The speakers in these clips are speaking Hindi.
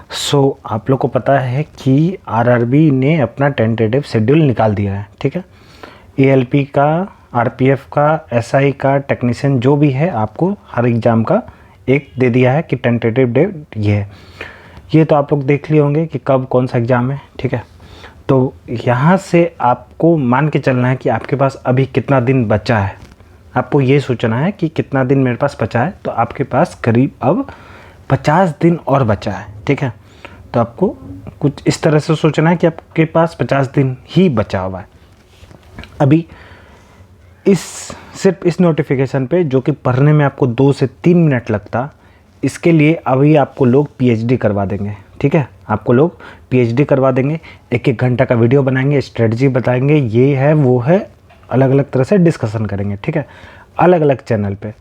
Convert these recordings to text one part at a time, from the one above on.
आप लोग को पता है कि आरआरबी ने अपना टेंटेटिव शेड्यूल निकाल दिया है, ठीक है। एएलपी का, आरपीएफ का, एसआई का, टेक्नीशियन जो भी है, आपको हर एग्ज़ाम का एक दे दिया है कि टेंटेटिव डेट ये है। ये तो आप लोग देख लिए होंगे कि कब कौन सा एग्ज़ाम है, ठीक है। तो यहाँ से आपको मान के चलना है कि आपके पास अभी कितना दिन बचा है। आपको ये सोचना है कि कितना दिन मेरे पास बचा है, तो आपके पास करीब अब 50 दिन और बचा है, ठीक है। तो आपको कुछ इस तरह से सोचना है कि आपके पास 50 दिन ही बचा हुआ है अभी। सिर्फ इस नोटिफिकेशन पे, जो कि पढ़ने में आपको 2 से 3 मिनट लगता, इसके लिए अभी आपको लोग पीएचडी करवा देंगे, ठीक है। आपको लोग पीएचडी करवा देंगे, 1-1 घंटा का वीडियो बनाएंगे, स्ट्रेटजी बताएंगे, ये है वो है, अलग अलग तरह से डिस्कशन करेंगे, ठीक है, अलग अलग चैनल पे।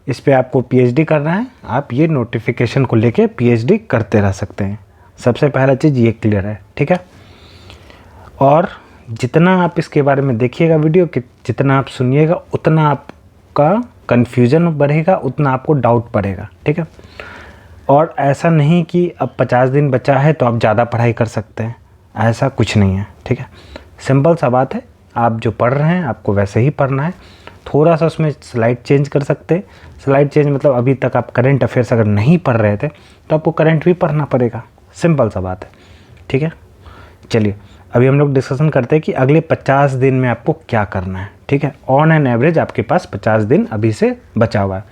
इस पे आपको पीएचडी करना है, आप ये नोटिफिकेशन को लेके पीएचडी करते रह सकते हैं। सबसे पहला चीज़ ये क्लियर है, ठीक है। और जितना आप इसके बारे में देखिएगा वीडियो, कि जितना आप सुनिएगा उतना आपका कन्फ्यूज़न बढ़ेगा, उतना आपको डाउट पड़ेगा, ठीक है। और ऐसा नहीं कि अब 50 दिन बचा है तो आप ज़्यादा पढ़ाई कर सकते हैं, ऐसा कुछ नहीं है, ठीक है। सिंपल सा बात है, आप जो पढ़ रहे हैं आपको वैसे ही पढ़ना है। थोड़ा सा उसमें स्लाइड चेंज कर सकते हैं। स्लाइड चेंज मतलब अभी तक आप करंट अफेयर्स अगर नहीं पढ़ रहे थे तो आपको करंट भी पढ़ना पड़ेगा, सिंपल सा बात है, ठीक है। चलिए अभी हम लोग डिस्कशन करते हैं कि अगले 50 दिन में आपको क्या करना है, ठीक है। ऑन एन एवरेज आपके पास 50 दिन अभी से बचा हुआ है।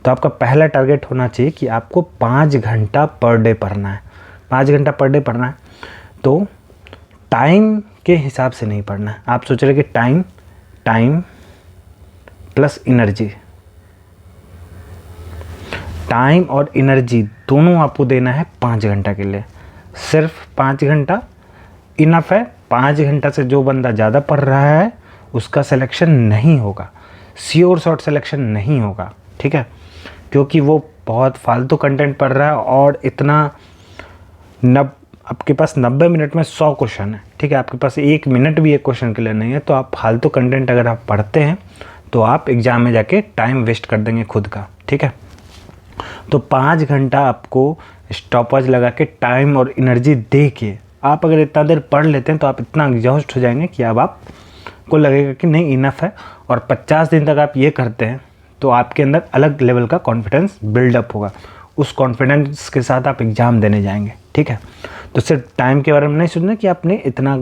तो आपका पहला टारगेट होना चाहिए कि आपको 5 घंटा पर डे पढ़ना है। 5 घंटा पर डे पढ़ना है, तो टाइम के हिसाब से नहीं पढ़ना है। आप सोच रहे कि टाइम प्लस एनर्जी, टाइम और एनर्जी दोनों आपको देना है 5 घंटा के लिए। सिर्फ 5 घंटा इनफ है। 5 घंटा से जो बंदा ज़्यादा पढ़ रहा है उसका सिलेक्शन नहीं होगा, श्योर शॉर्ट सिलेक्शन नहीं होगा, ठीक है। क्योंकि वो बहुत फालतू कंटेंट पढ़ रहा है और इतना आपके पास 90 मिनट में 100 क्वेश्चन है, ठीक है। आपके पास 1 मिनट भी एक क्वेश्चन के लिए नहीं है, तो आप फालतू कंटेंट अगर आप पढ़ते हैं तो आप एग्ज़ाम में जाके टाइम वेस्ट कर देंगे खुद का, ठीक है। तो 5 घंटा आपको स्टॉपवॉच लगा के टाइम और एनर्जी दे के आप अगर इतना देर पढ़ लेते हैं तो आप इतना एग्जॉस्ट हो जाएंगे कि अब आपको लगेगा कि नहीं इनफ है। और 50 दिन तक आप ये करते हैं तो आपके अंदर अलग लेवल का कॉन्फिडेंस बिल्डअप होगा। उस कॉन्फिडेंस के साथ आप एग्ज़ाम देने जाएंगे, ठीक है। तो सिर्फ टाइम के बारे में नहीं सोचना कि आपने इतना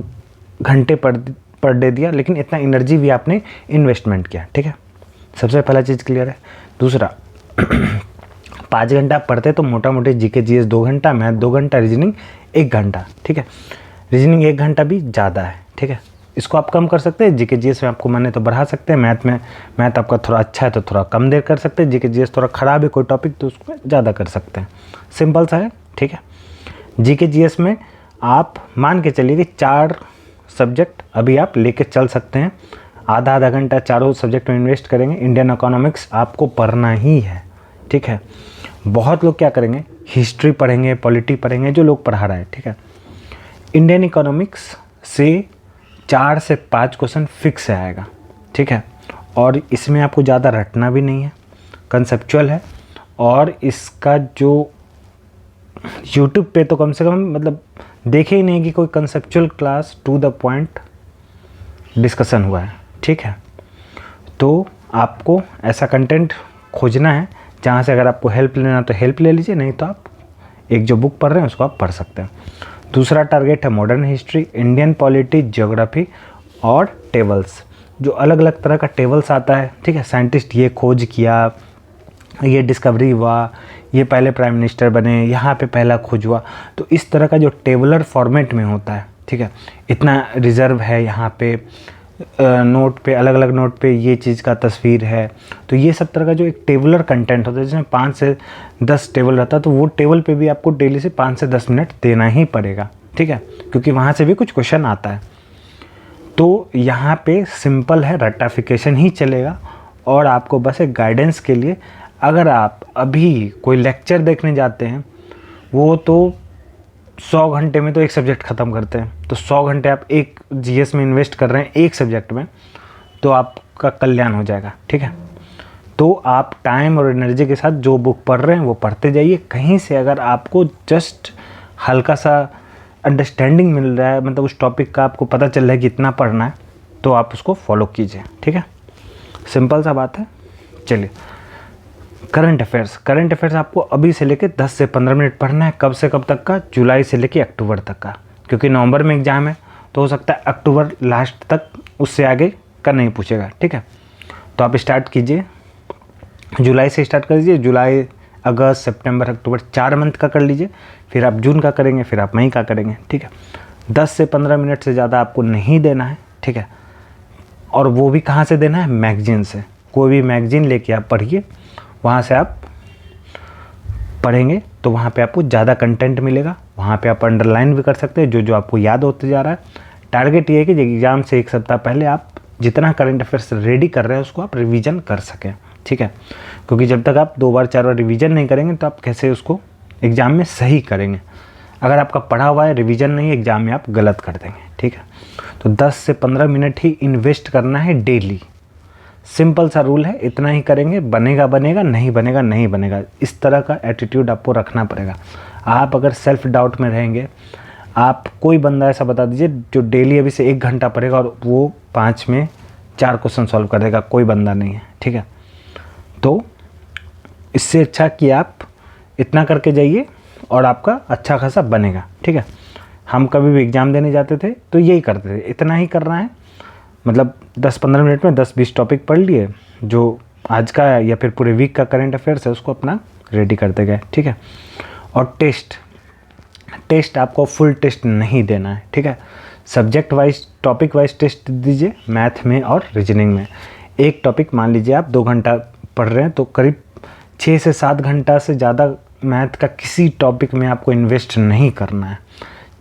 घंटे पर डे दिया, लेकिन इतना एनर्जी भी आपने इन्वेस्टमेंट किया, ठीक है। सबसे पहला चीज़ क्लियर है। दूसरा 5 घंटा पढ़ते तो मोटा मोटी जीके जीएस 2 घंटा, मैथ 2 घंटा, रीजनिंग 1 घंटा, ठीक है। रीजनिंग 1 घंटा भी ज़्यादा है, ठीक है। इसको आप कम कर सकते हैं। जीके जीएस में आपको माने तो बढ़ा सकते हैं। मैथ आपका थोड़ा अच्छा है तो थोड़ा कम देर कर सकते हैं। जीके जीएस थोड़ा ख़राब है कोई टॉपिक तो उसको ज़्यादा कर सकते हैं। सिंपल सा है, ठीक है। जीके जीएस में आप मान के चलिए कि 4 सब्जेक्ट अभी आप लेके चल सकते हैं। आधा घंटा चारों सब्जेक्ट में इन्वेस्ट करेंगे। इंडियन इकोनॉमिक्स आपको पढ़ना ही है, ठीक है। बहुत लोग क्या करेंगे, हिस्ट्री पढ़ेंगे, पॉलिटी पढ़ेंगे, जो लोग पढ़ा रहे हैं, ठीक है। इंडियन इकोनॉमिक्स से 4 से 5 क्वेश्चन फिक्स आएगा, ठीक है। और इसमें आपको ज़्यादा रटना भी नहीं है, कंसेप्चुअल है। और इसका जो यूट्यूब पे तो कम से कम मतलब देखे ही नहीं कि कोई conceptual class to the point discussion हुआ है, ठीक है। तो आपको ऐसा कंटेंट खोजना है जहाँ से अगर आपको हेल्प लेना तो हेल्प ले लीजिए, नहीं तो आप एक जो बुक पढ़ रहे हैं उसको आप पढ़ सकते हैं। दूसरा टारगेट है modern history, Indian polity, geography और टेबल्स। जो अलग अलग तरह का टेबल्स आता है, ठीक है। साइंटिस्ट ये खोज किया, ये डिस्कवरी हुआ, ये पहले प्राइम मिनिस्टर बने, यहाँ पे पहला खोज हुआ। तो इस तरह का जो टेबलर फॉर्मेट में होता है, ठीक है। इतना रिजर्व है यहाँ पे, नोट पे अलग अलग नोट पे ये चीज़ का तस्वीर है। तो ये सब तरह का जो एक टेबलर कंटेंट होता है जिसमें 5 से 10 टेबल रहता है, तो वो टेबल पे भी आपको डेली से 5 से 10 मिनट देना ही पड़ेगा, ठीक है। क्योंकि वहाँ से भी कुछ क्वेश्चन आता है। तो यहाँ पे सिंपल है, रटाफिकेशन ही चलेगा। और आपको बस एक गाइडेंस के लिए, अगर आप अभी कोई लेक्चर देखने जाते हैं, वो तो 100 घंटे में तो एक सब्जेक्ट ख़त्म करते हैं। तो 100 घंटे आप एक जीएस में इन्वेस्ट कर रहे हैं एक सब्जेक्ट में, तो आपका कल्याण हो जाएगा, ठीक है। तो आप टाइम और एनर्जी के साथ जो बुक पढ़ रहे हैं वो पढ़ते जाइए। कहीं से अगर आपको जस्ट हल्का सा अंडरस्टैंडिंग मिल रहा है, मतलब उस टॉपिक का आपको पता चल रहा है कि इतना पढ़ना है, तो आप उसको फॉलो कीजिए, ठीक है। सिंपल सा बात है। चलिए, करंट अफेयर्स आपको अभी से लेके 10 से 15 मिनट पढ़ना है। कब से कब तक का? जुलाई से लेके अक्टूबर तक का, क्योंकि नवंबर में एग्ज़ाम है, तो हो सकता है अक्टूबर लास्ट तक, उससे आगे का नहीं पूछेगा, ठीक है। तो आप स्टार्ट कीजिए, जुलाई से स्टार्ट कर दीजिए, जुलाई, अगस्त, सितंबर, अक्टूबर, 4 मंथ का कर लीजिए, फिर आप जून का करेंगे, फिर आप मई का करेंगे, ठीक है। 10 से 15 मिनट से ज़्यादा आपको नहीं देना है, ठीक है। और वो भी कहाँ से देना है? मैगजीन से। कोई भी मैगजीन लेके आप पढ़िए, वहाँ से आप पढ़ेंगे तो वहाँ पे आपको ज़्यादा कंटेंट मिलेगा। वहाँ पे आप अंडरलाइन भी कर सकते हैं जो जो आपको याद होते जा रहा है। टारगेट ये है कि एग्ज़ाम से 1 सप्ताह पहले आप जितना करंट अफेयर्स रेडी कर रहे हैं उसको आप रिवीजन कर सकें, ठीक है। क्योंकि जब तक आप 2 बार 4 बार रिवीजन नहीं करेंगे तो आप कैसे उसको एग्ज़ाम में सही करेंगे। अगर आपका पढ़ा हुआ है, रिवीजन नहीं है, एग्ज़ाम में आप गलत कर देंगे, ठीक है। तो 10 से 15 मिनट ही इन्वेस्ट करना है डेली। सिंपल सा रूल है, इतना ही करेंगे, बनेगा बनेगा, नहीं बनेगा नहीं बनेगा। इस तरह का एटीट्यूड आपको रखना पड़ेगा। आप अगर सेल्फ डाउट में रहेंगे, आप कोई बंदा ऐसा बता दीजिए जो डेली अभी से 1 घंटा पढ़ेगा और वो 5 में 4 क्वेश्चन सॉल्व कर देगा, कोई बंदा नहीं है, ठीक है। तो इससे अच्छा कि आप इतना करके जाइए और आपका अच्छा खासा बनेगा, ठीक है। हम कभी भी एग्ज़ाम देने जाते थे तो यही करते थे, इतना ही करना है। मतलब 10-15 मिनट में 10-20 टॉपिक पढ़ लिए, जो आज का या फिर पूरे वीक का करंट अफेयर्स है उसको अपना रेडी करते गए, ठीक है। और टेस्ट आपको फुल टेस्ट नहीं देना है, ठीक है। Subject wise, topic wise test दीजिए, मैथ में और रीजनिंग में। एक टॉपिक मान लीजिए आप 2 घंटा पढ़ रहे हैं तो करीब 6 से 7 घंटा से ज़्यादा मैथ का किसी टॉपिक में आपको इन्वेस्ट नहीं करना है।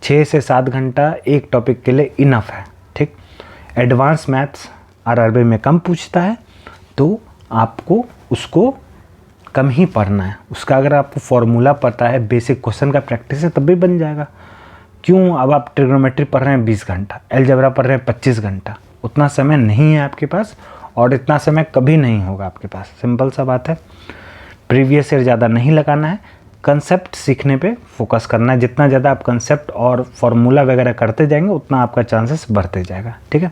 6 से 7 घंटा एक टॉपिक के लिए इनफ है, ठीक। एडवांस मैथ्स आरआरबी में कम पूछता है तो आपको उसको कम ही पढ़ना है। उसका अगर आपको फॉर्मूला पता है, बेसिक क्वेश्चन का प्रैक्टिस है, तब भी बन जाएगा। क्यों? अब आप ट्रिग्नोमेट्री पढ़ रहे हैं 20 घंटा, अलजेब्रा पढ़ रहे हैं 25 घंटा, उतना समय नहीं है आपके पास और इतना समय कभी नहीं होगा आपके पास। सिंपल सा बात है। प्रीवियस ईयर ज़्यादा नहीं लगाना है, कंसेप्ट सीखने पे फोकस करना है। जितना ज़्यादा आप कंसेप्ट और फॉर्मूला वगैरह करते जाएंगे उतना आपका चांसेस बढ़ते जाएगा, ठीक है।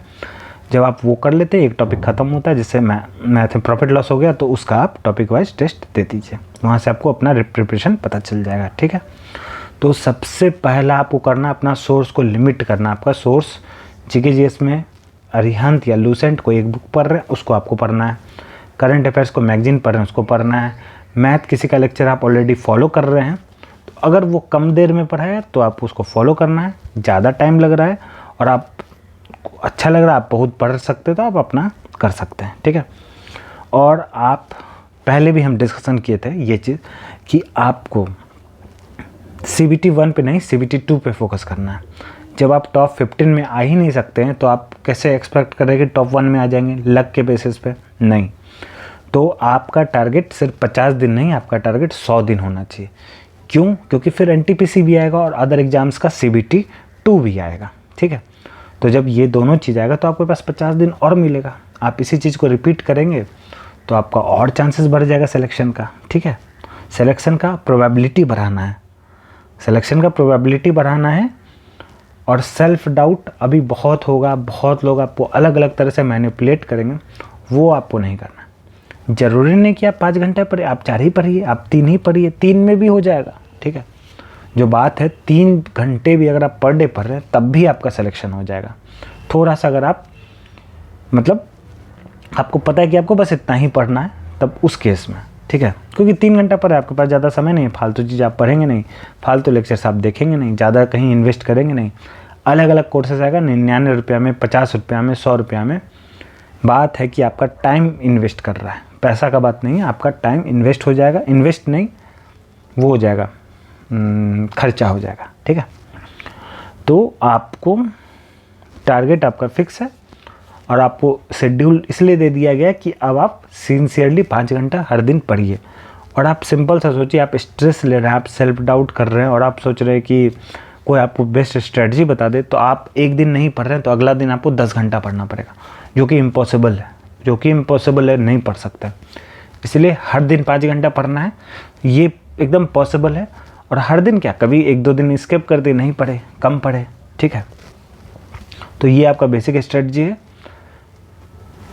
जब आप वो कर लेते हैं, एक टॉपिक ख़त्म होता है, जिससे मैथ में प्रॉफिट लॉस हो गया, तो उसका आप टॉपिक वाइज टेस्ट दे दीजिए, वहाँ से आपको अपना प्रिपरेशन पता चल जाएगा, ठीक है। तो सबसे पहला आपको करना, अपना सोर्स को लिमिट करना। आपका सोर्स जीके में अरिहंत या लूसेंट को एक बुक पढ़ रहे हैं उसको आपको पढ़ना है, करंट अफेयर्स को मैगजीन पढ़ रहे हैं उसको पढ़ना है, मैथ किसी का लेक्चर आप ऑलरेडी फॉलो कर रहे हैं तो अगर वो कम देर में पढ़ा है तो आप उसको फॉलो करना है। ज़्यादा टाइम लग रहा है और आप अच्छा लग रहा है, आप बहुत पढ़ सकते तो आप अपना कर सकते हैं, ठीक है। और आप पहले भी हम डिस्कशन किए थे ये चीज़ कि आपको CBT 1 पे नहीं CBT 2 पे फोकस करना है। जब आप टॉप 15 में आ ही नहीं सकते हैं तो आप कैसे एक्सपेक्ट करें कि टॉप 1 में आ जाएंगे लक के बेसिस पे? नहीं। तो आपका टारगेट सिर्फ 50 दिन नहीं, आपका टारगेट 100 दिन होना चाहिए। क्यों? क्योंकि फिर NTPC भी आएगा और अदर एग्जाम्स का CBT 2 भी आएगा, ठीक है। तो जब ये दोनों चीज़ आएगा तो आपके पास 50 दिन और मिलेगा। आप इसी चीज़ को रिपीट करेंगे तो आपका और चांसेस बढ़ जाएगा सिलेक्शन का, ठीक है। सिलेक्शन का प्रोबेबिलिटी बढ़ाना है, सिलेक्शन का प्रोबेबिलिटी बढ़ाना है। और सेल्फ डाउट अभी बहुत होगा, बहुत लोग आपको अलग अलग तरह से मैनिपुलेट करेंगे, वो आपको नहीं करना। ज़रूरी नहीं कि आप 5 घंटे पढ़िए, आप 4 ही पढ़िए, आप 3 ही पढ़िए, 3 में भी हो जाएगा, ठीक है। जो बात है 3 घंटे भी अगर आप पर डे पढ़ रहे हैं तब भी आपका सिलेक्शन हो जाएगा। थोड़ा सा अगर आप मतलब आपको पता है कि आपको बस इतना ही पढ़ना है तब उस केस में, ठीक है। क्योंकि 3 घंटा पर आपके पास ज़्यादा समय नहीं है, फालतू चीज़ आप पढ़ेंगे नहीं, फालतू लेक्चर्स आप देखेंगे नहीं, ज़्यादा कहीं इन्वेस्ट करेंगे नहीं। अलग अलग कोर्सेज आएगा 99 रुपया में, 50 रुपया में, 100 रुपया में। बात है कि आपका टाइम इन्वेस्ट कर रहा है, पैसा का बात नहीं है, आपका टाइम इन्वेस्ट हो जाएगा, इन्वेस्ट नहीं वो हो जाएगा, खर्चा हो जाएगा, ठीक है। तो आपको टारगेट आपका फिक्स है और आपको शेड्यूल इसलिए दे दिया गया कि अब आप सिंसियरली 5 घंटा हर दिन पढ़िए। और आप सिंपल सा सोचिए, आप स्ट्रेस ले रहे हैं, आप सेल्फ डाउट कर रहे हैं और आप सोच रहे हैं कि कोई आपको बेस्ट स्ट्रेटजी बता दे, तो आप एक दिन नहीं पढ़ रहे हैं तो अगला दिन आपको 10 घंटा पढ़ना पड़ेगा, जो कि इम्पॉसिबल है, नहीं पढ़ सकते। इसलिए हर दिन 5 घंटा पढ़ना है, ये एकदम पॉसिबल है। और हर दिन क्या, कभी 1-2 दिन स्किप कर दिए, नहीं पढ़े, कम पढ़े, ठीक है। तो ये आपका बेसिक स्ट्रेटजी है।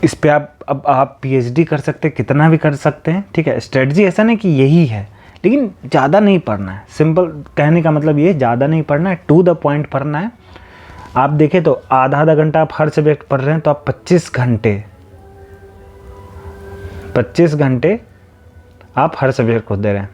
इस पे आप पीएचडी कर सकते हैं, कितना भी कर सकते हैं, ठीक है। स्ट्रेटजी ऐसा नहीं कि यही है, लेकिन ज़्यादा नहीं पढ़ना है। सिंपल कहने का मतलब ये, ज़्यादा नहीं पढ़ना है, टू द पॉइंट पढ़ना है। आप देखें तो आधा घंटा आप हर सब्जेक्ट पढ़ रहे हैं, तो आप 25 घंटे आप हर सब्जेक्ट को दे रहे हैं,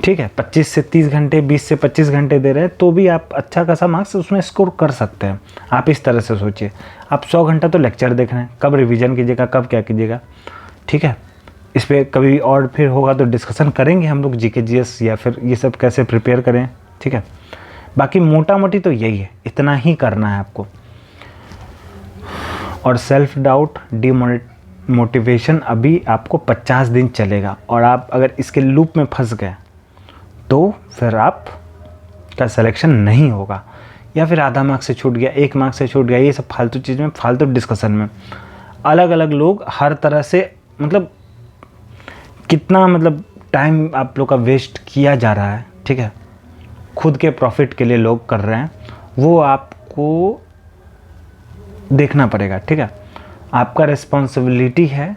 ठीक है। 25 से 30 घंटे, 20 से 25 घंटे दे रहे हैं, तो भी आप अच्छा खासा मार्क्स उसमें स्कोर कर सकते हैं। आप इस तरह से सोचिए, आप 100 घंटा तो लेक्चर देख रहे हैं, कब रिवीजन कीजिएगा, कब क्या कीजिएगा, ठीक है। इस पर कभी और फिर होगा तो डिस्कशन करेंगे हम लोग, जीके जीएस या फिर ये सब कैसे प्रिपेयर करें, ठीक है। बाकी मोटा मोटी तो यही है, इतना ही करना है आपको। और सेल्फ डाउट, डिमोटिवेशन अभी आपको 50 दिन चलेगा, और आप अगर इसके लूप में फंस गए तो फिर आप का सिलेक्शन नहीं होगा, या फिर आधा मार्क्स से छूट गया, 1 मार्क्स से छूट गया, ये सब फालतू चीज़ में, फालतू डिस्कशन में अलग अलग लोग हर तरह से, मतलब कितना मतलब टाइम आप लोग का वेस्ट किया जा रहा है, ठीक है। खुद के प्रॉफिट के लिए लोग कर रहे हैं, वो आपको देखना पड़ेगा, ठीक है। आपका रिस्पॉन्सिबिलिटी है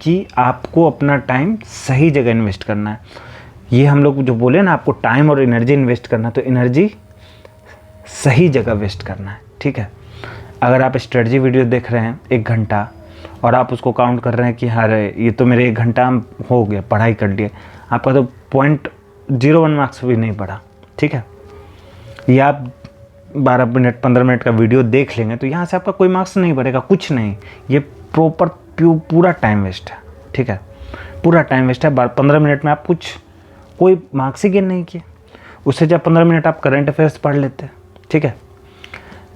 कि आपको अपना टाइम सही जगह इन्वेस्ट करना है। ये हम लोग जो बोले ना, आपको टाइम और एनर्जी इन्वेस्ट करना, तो एनर्जी सही जगह वेस्ट करना है, ठीक है। अगर आप स्ट्रेटजी वीडियो देख रहे हैं 1 घंटा, और आप उसको काउंट कर रहे हैं कि हाँ ये तो मेरे 1 घंटा हो गया, पढ़ाई कर लिए, आपका तो 0.01 मार्क्स भी नहीं पढ़ा, ठीक है। या आप 12 मिनट 15 मिनट का वीडियो देख लेंगे, तो यहाँ से आपका कोई मार्क्स नहीं बढ़ेगा, कुछ नहीं। ये प्रॉपर पूरा टाइम वेस्ट है, ठीक है, पूरा टाइम वेस्ट है। 15 मिनट में आप कोई मार्क्स ही गेन नहीं किए। उससे जब 15 मिनट आप करंट अफेयर्स पढ़ लेते हैं, ठीक है।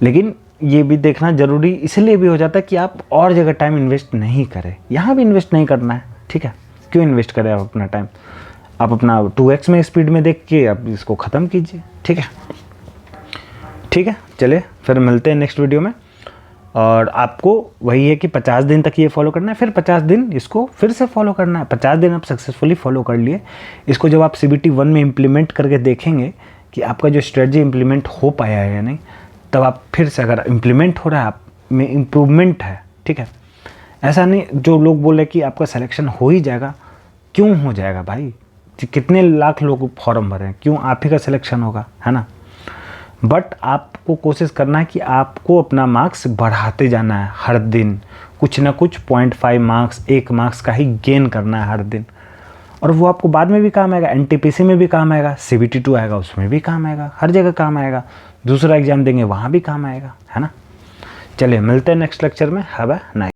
लेकिन ये भी देखना ज़रूरी इसलिए भी हो जाता है कि आप और जगह टाइम इन्वेस्ट नहीं करें, यहाँ भी इन्वेस्ट नहीं करना है, ठीक है। क्यों इन्वेस्ट करें आप अपना टाइम? आप अपना 2x में स्पीड में देख के आप इसको ख़त्म कीजिए, ठीक है। ठीक है, चलिए फिर मिलते हैं नेक्स्ट वीडियो में। और आपको वही है कि 50 दिन तक ये फॉलो करना है, फिर 50 दिन इसको फिर से फॉलो करना है। 50 दिन आप सक्सेसफुली फॉलो कर लिए, इसको जब आप CBT 1 में इम्प्लीमेंट करके देखेंगे कि आपका जो स्ट्रेटजी इम्प्लीमेंट हो पाया है या नहीं, तब आप फिर से, अगर इम्प्लीमेंट हो रहा है, आप में इम्प्रूवमेंट है, ठीक है। ऐसा नहीं जो लोग बोले कि आपका सिलेक्शन हो ही जाएगा, क्यों हो जाएगा भाई? कितने लाख लोग फॉर्म भरे हैं, क्यों आप ही का सिलेक्शन होगा, है ना। बट आपको कोशिश करना है कि आपको अपना मार्क्स बढ़ाते जाना है, हर दिन कुछ ना कुछ 0.5 मार्क्स 1 मार्क्स का ही गेन करना है हर दिन। और वो आपको बाद में भी काम आएगा, NTPC में भी काम आएगा, CBT 2 आएगा उसमें भी काम आएगा, हर जगह काम आएगा। दूसरा एग्जाम देंगे वहाँ भी काम आएगा, है ना। चलिए मिलते हैं नेक्स्ट लेक्चर में। Have a nice